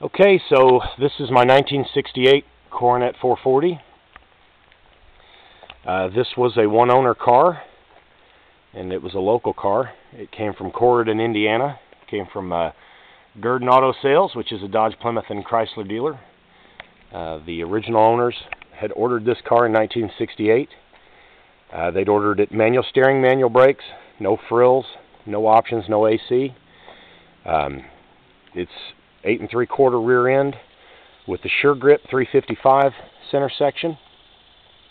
Okay, so this is my 1968 Coronet 440. This was a one-owner car, and it was a local car. It came from Corydon, Indiana. It came from Gurdon Auto Sales, which is a Dodge, Plymouth, and Chrysler dealer. The original owners had ordered this car in 1968. They'd ordered it manual steering, manual brakes, no frills, no options, no AC. It's 8 3/4 rear end with the Sure Grip 355 center section.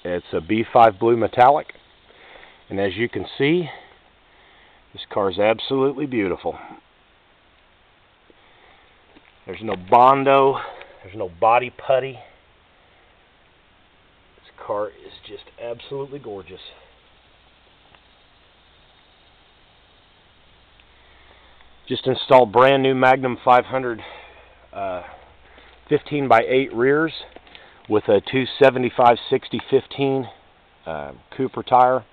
It's a B5 blue metallic, and as you can see, this car is absolutely beautiful. There's no Bondo, there's no body putty. This car is just absolutely gorgeous. Just installed brand new Magnum 500 15x8 rears with a 275/60/15 Cooper tire,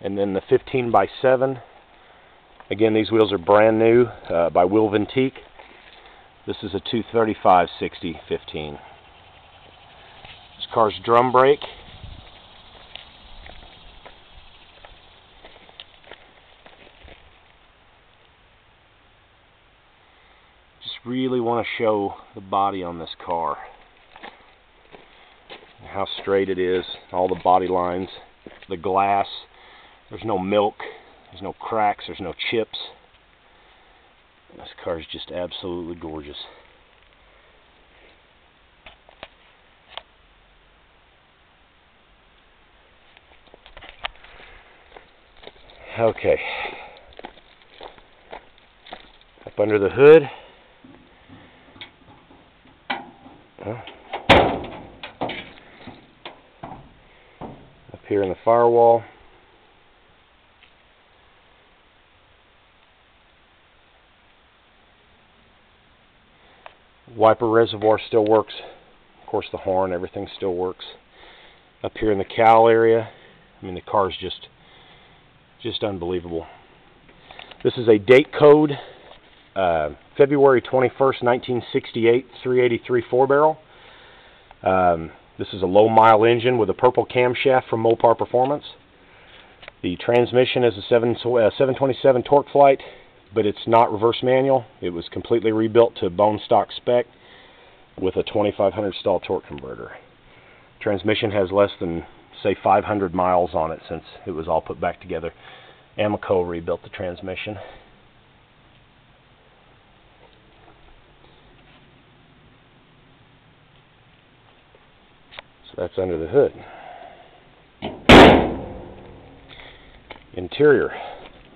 and then the 15x7. Again, these wheels are brand new by Wheel Ventique. This is a 235/60/15. This car's drum brake. Really want to show the body on this car, how straight it is, all the body lines, the glass. There's no milk, there's no cracks, there's no chips. This car is just absolutely gorgeous. Okay, up under the hood. Up here in the firewall, wiper reservoir still works. Of course, the horn, everything still works. Up here in the cowl area, I mean, the car is just unbelievable. This is a date code February 21st, 1968, 383 4-barrel. This is a low-mile engine with a purple camshaft from Mopar Performance. The transmission is a 727 torque flight, but it's not reverse manual. It was completely rebuilt to bone stock spec with a 2500 stall torque converter. Transmission has less than, say, 500 miles on it since it was all put back together. Amoco rebuilt the transmission. That's under the hood. Interior.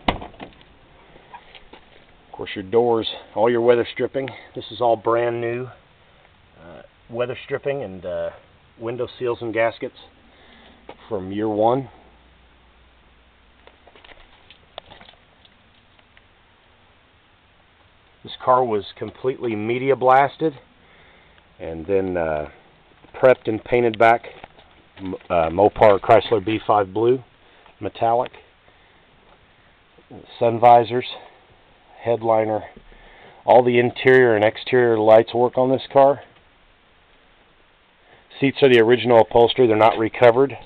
Of course, your doors, all your weather stripping. This is all brand new weather stripping and window seals and gaskets from year one. This car was completely media blasted and then prepped and painted back Mopar Chrysler B5 blue metallic. Sun visors, headliner, all the interior and exterior lights work on this car. Seats are the original upholstery, they're not recovered.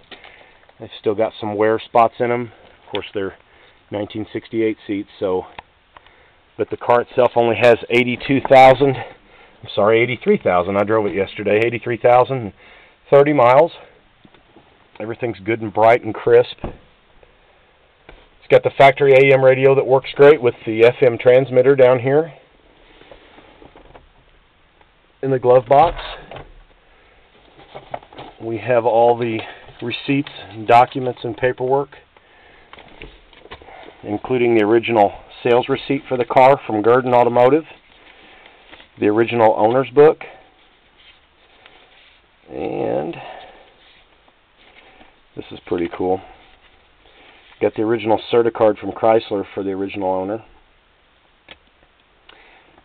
They've still got some wear spots in them. Of course, they're 1968 seats, so, but the car itself only has 83,000. I drove it yesterday. 83,030 miles. Everything's good and bright and crisp. It's got the factory AM radio that works great with the FM transmitter down here in the glove box. We have all the receipts and documents and paperwork, including the original sales receipt for the car from Gurdon Automotive, the original owner's book, and this is pretty cool. Got the original Certicard from Chrysler for the original owner.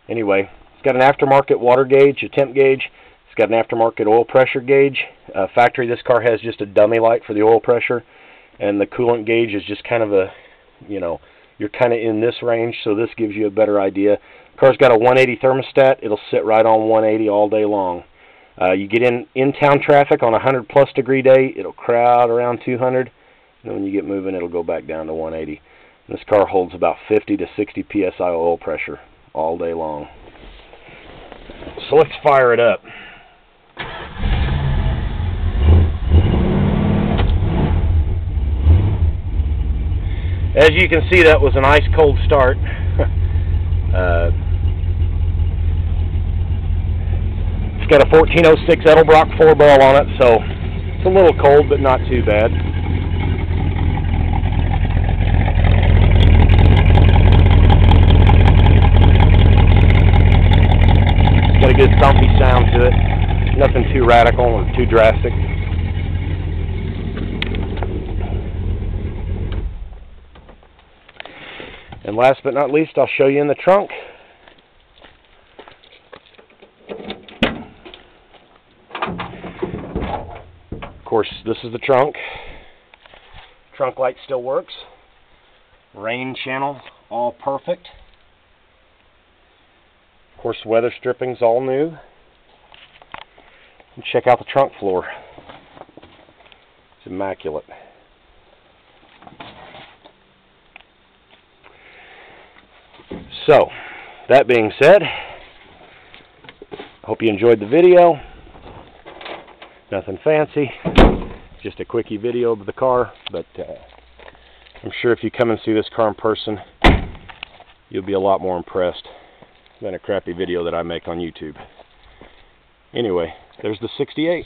Anyway, it's got an aftermarket water gauge, a temp gauge. It's got an aftermarket oil pressure gauge. Factory, this car has just a dummy light for the oil pressure, and the coolant gauge is just kind of a, you know, you're kind of in this range, so this gives you a better idea. Car's got a 180 thermostat. It'll sit right on 180 all day long. You get in town traffic on a 100+ degree day, it'll crowd around 200. And when you get moving, it'll go back down to 180. And this car holds about 50 to 60 psi oil pressure all day long. So let's fire it up. As you can see, that was an ice cold start. It's got a 1406 Edelbrock 4-ball on it, so it's a little cold, but not too bad. Got a good thumpy sound to it. Nothing too radical or too drastic. And last but not least, I'll show you in the trunk. Of course, this is the trunk. Trunk light still works. Rain channel, all perfect. Of course, weather stripping's all new. And check out the trunk floor. It's immaculate. So, that being said, hope you enjoyed the video. Nothing fancy, just a quickie video of the car, but I'm sure if you come and see this car in person, you'll be a lot more impressed than a crappy video that I make on YouTube. Anyway, there's the 68.